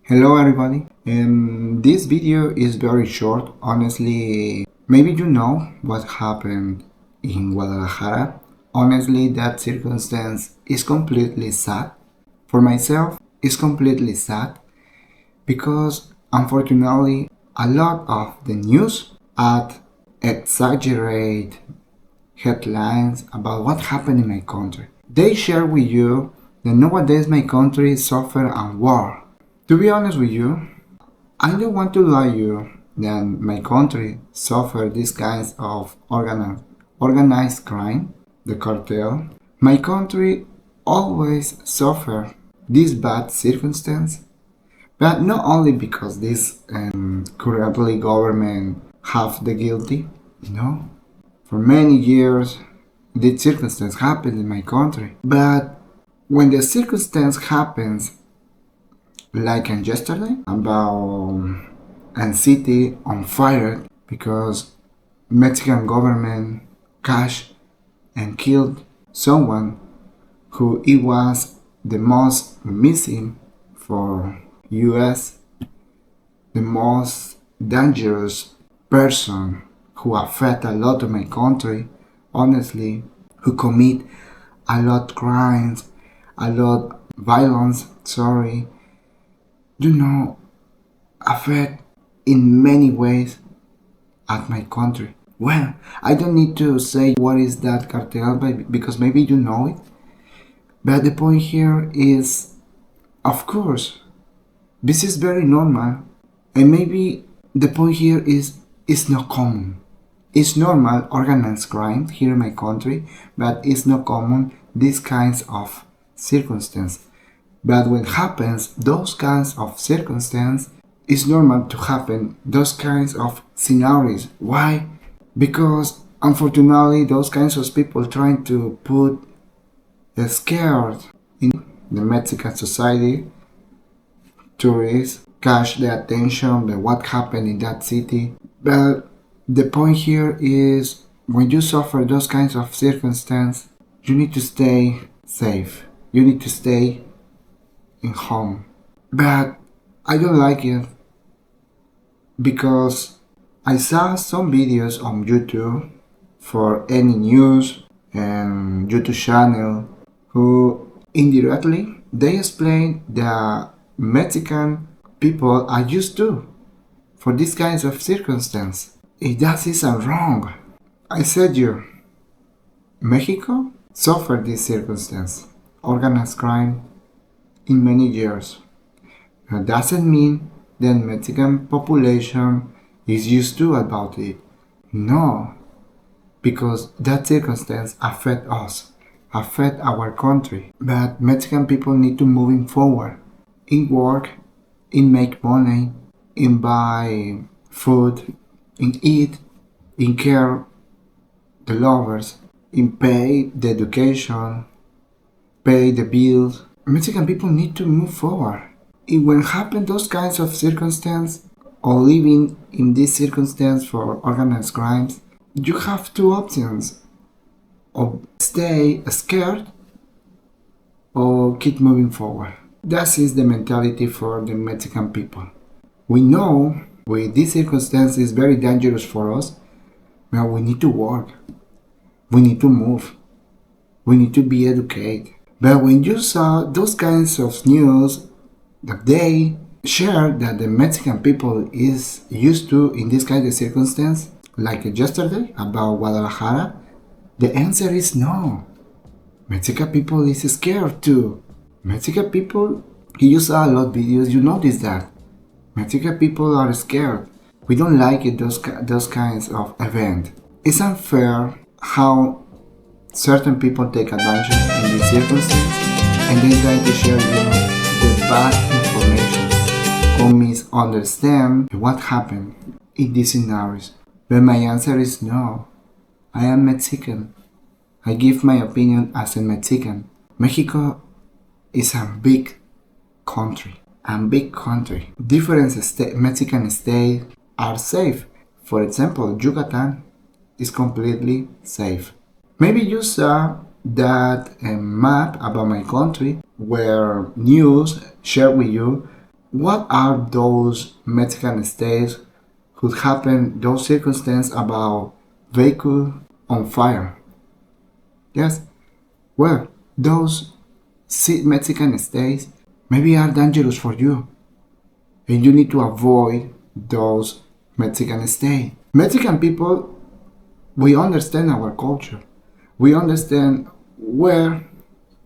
Hello everybody. This video is very short. Honestly, maybe you know what happened in Guadalajara. Honestly, that circumstance is completely sad. For myself, it's completely sad because unfortunately a lot of the news add exaggerate headlines about what happened in my country. They share with you that nowadays my country suffer a war. To be honest with you, I don't want to lie you that my country suffer these kinds of organized crime, the cartel. My country always suffer this bad circumstance, but not only because this currently government have the guilty, no. For many years, this circumstance happened in my country. But when the circumstance happens, like in yesterday, about a city on fire because Mexican government catch and killed someone who it was the most missing for US, the most dangerous person who affect a lot of my country, honestly, who commit a lot crimes, a lot violence, affect in many ways at my country. Well, I don't need to say what is that cartel because maybe you know it. But the point here is, of course, this is very normal. And maybe the point here is it's not common. It's normal organized crime here in my country, but it's not common these kinds of circumstances. But when happens those kinds of circumstances, it's normal to happen those kinds of scenarios. Why? Because unfortunately those kinds of people trying to put a scared in the Mexican society, tourists catch the attention of what happened in that city. But the point here is when you suffer those kinds of circumstances, you need to stay safe. You need to stay in home. But I don't like it because I saw some videos on YouTube for any news and YouTube channel who indirectly they explain that Mexican people are used to for these kinds of circumstances. That is wrong. I said you, Mexico suffered this circumstance, organized crime, in many years. That doesn't mean the Mexican population is used to about it. No, because that circumstance affect us, affect our country. But Mexican people need to moving forward in work, in make money, in buy food, in eat, in care the lovers, in pay the education, pay the bills. Mexican people need to move forward. And when happen those kinds of circumstances or living in this circumstance for organized crimes, you have two options: or stay scared or keep moving forward. That is the mentality for the Mexican people. We know with this circumstance is very dangerous for us, but we need to work. We need to move. We need to be educated. But when you saw those kinds of news that they share that the Mexican people is used to in this kind of circumstance, like yesterday about Guadalajara, the answer is no. Mexican people is scared too. Mexican people, you saw a lot of videos, you notice that. Mexican people are scared. We don't like it, those kinds of events. It's unfair how certain people take advantage in this circumstance and they try to share the bad information or misunderstand what happened in these scenarios. But my answer is no. I am Mexican. I give my opinion as a Mexican. Mexico is a big country. Different Mexican states are safe. For example, Yucatan is completely safe. Maybe you saw that map about my country where news share with you what are those Mexican states could happen, those circumstances about vehicle on fire? Yes, well, those Mexican states maybe are dangerous for you, and you need to avoid those Mexican states. Mexican people, we understand our culture. We understand where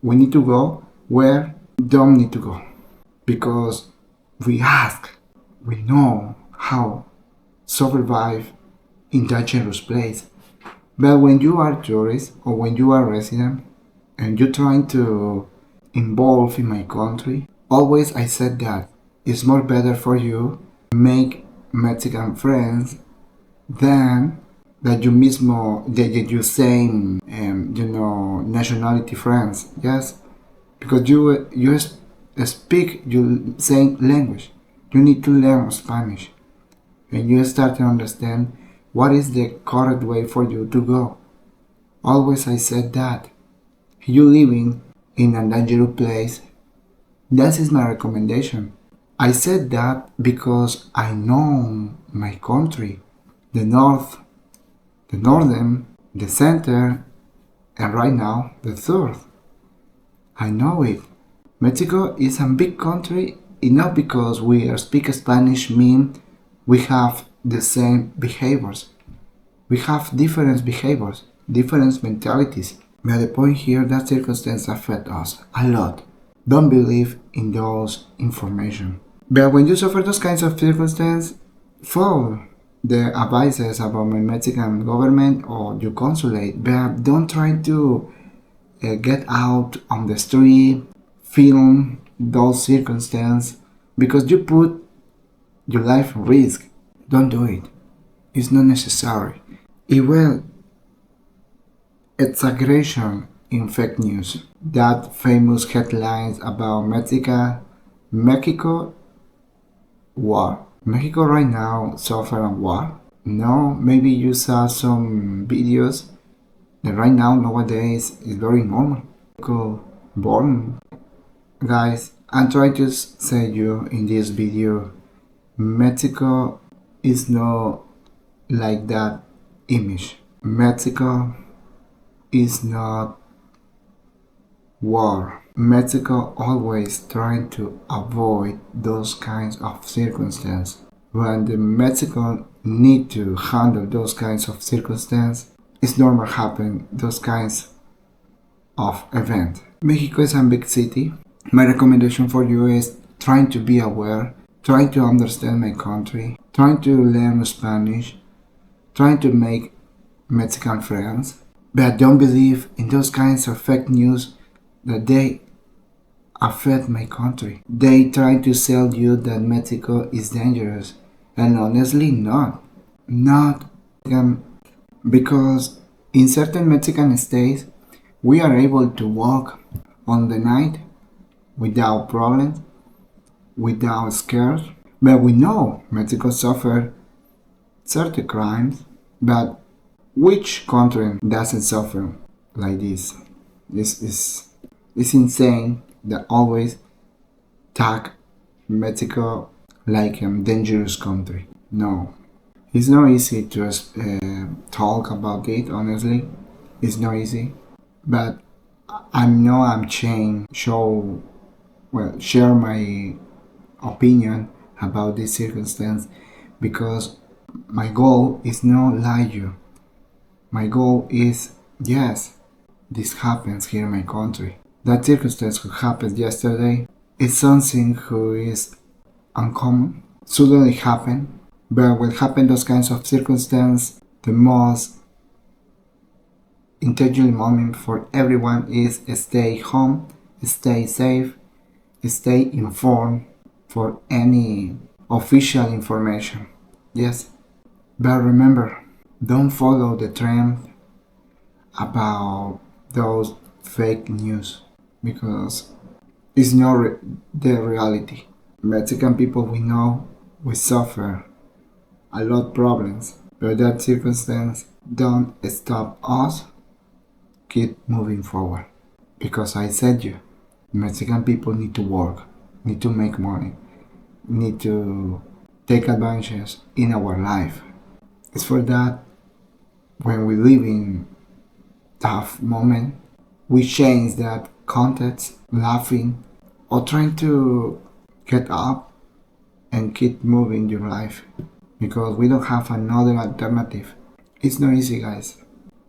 we need to go, where don't need to go, because we ask, we know how survive in dangerous place. But when you are tourist or when you are resident and you're trying to involve in my country, always I said that it's more better for you make Mexican friends than that you mismo that you same nationality friends. Yes, because you speak you same language. You need to learn Spanish, and you start to understand what is the correct way for you to go. Always I said that. You living in a dangerous place, that is my recommendation. I said that because I know my country, the north, the northern, the center, and right now the south. I know it. Mexico is a big country, not because we speak Spanish mean we have the same behaviors. We have different behaviors, different mentalities. But the point here that circumstances affect us a lot. Don't believe in those information. But when you suffer those kinds of circumstances, follow the advices about my Mexican government or your consulate. But don't try to get out on the street, film those circumstances, because you put your life at risk. Don't do it. It's not necessary. It will exaggeration in fake news. That famous headlines about Mexico war. Mexico right now suffer a war. No, maybe you saw some videos that right now nowadays is very normal. Mexico born. Guys, I'm trying to say you in this video, Mexico is not like that image. Mexico is not war. Mexico always trying to avoid those kinds of circumstances. When the Mexican need to handle those kinds of circumstances, it's normal happen those kinds of event. Mexico is a big city. My recommendation for you is trying to be aware, trying to understand my country, trying to learn Spanish, trying to make Mexican friends, but don't believe in those kinds of fake news that they affect my country. They try to sell you that Mexico is dangerous, and honestly not. Not because in certain Mexican states we are able to walk on the night without problems, without scares. But we know Mexico suffered certain crimes, but which country doesn't suffer like this? This is it's insane that always tag Mexico like a dangerous country. No, it's not easy to talk about it. Honestly, it's not easy. But I know I'm share my opinion about this circumstance because my goal is not lie you. My goal is yes, this happens here in my country. That circumstance who happened yesterday is something who is uncommon, suddenly happen, but when happen those kinds of circumstances, the most intelligent moment for everyone is stay home, stay safe, stay informed for any official information. Yes, but remember, don't follow the trend about those fake news because it's not the reality. Mexican people we know we suffer a lot of problems, but that circumstance don't stop us keep moving forward. Because I said you, Mexican people need to work, need to make money. need to take advantage in our life. It's for that when we live in tough moment, we change that context, laughing or trying to get up and keep moving your life because we don't have another alternative. It's not easy, guys.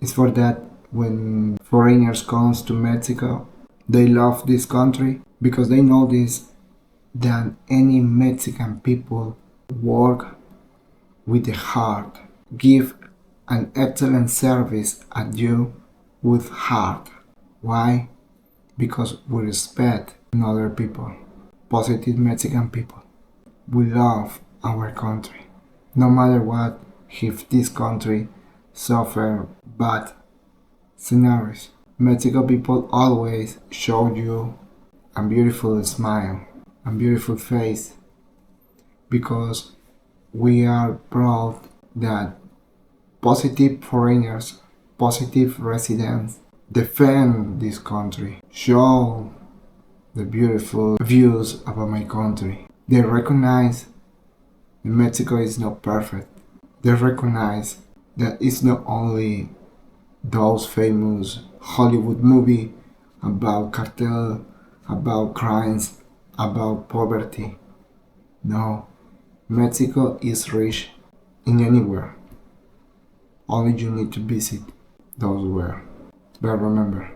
It's for that when foreigners comes to Mexico, they love this country because they know this that any Mexican people work with the heart, give an excellent service at you with heart. Why? Because we respect other people, positive Mexican people. We love our country. No matter what, if this country suffer bad scenarios, Mexico people always show you a beautiful smile, a beautiful face, because we are proud that positive foreigners, positive residents defend this country, show the beautiful views about my country. They recognize that Mexico is not perfect. They recognize that it's not only those famous Hollywood movies about cartel, about crimes, about poverty. No, Mexico is rich in anywhere. Only you need to visit those where. But remember,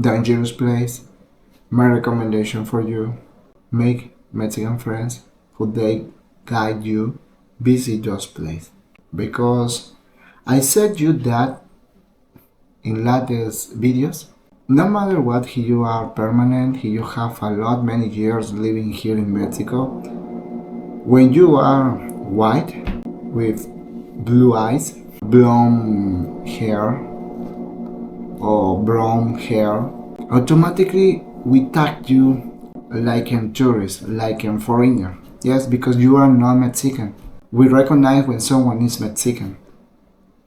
dangerous place. My recommendation for you, make Mexican friends who they guide you visit those places. Because I said you that in latest videos, no matter what, if you are permanent, if you have a lot many years living here in Mexico, when you are white with blue eyes, blonde hair or brown hair, automatically we tag you like a tourist, like a foreigner. Yes, because you are not Mexican. We recognize when someone is Mexican.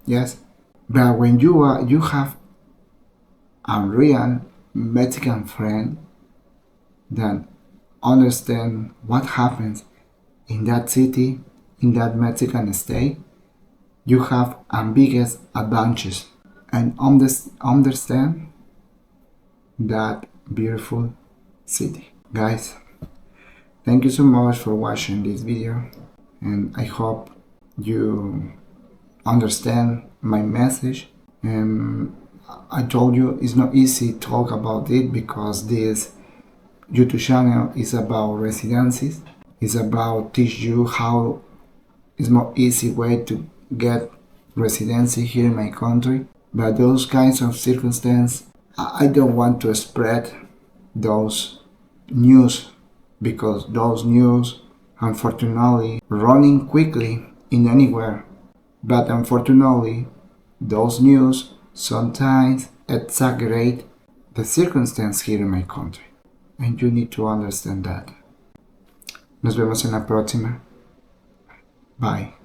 Yes, but when you have a real Mexican friend that understand what happens in that city, in that Mexican state, you have a biggest advantage and understand that beautiful city. Guys, thank you so much for watching this video, and I hope you understand my message. And I told you it's not easy to talk about it because this YouTube channel is about residencies. It's about teach you how is more easy way to get residency here in my country. But those kinds of circumstances, I don't want to spread those news because those news, unfortunately, running quickly in anywhere. But unfortunately, those news sometimes exaggerate the circumstance here in my country. And you need to understand that. Nos vemos en la próxima. Bye.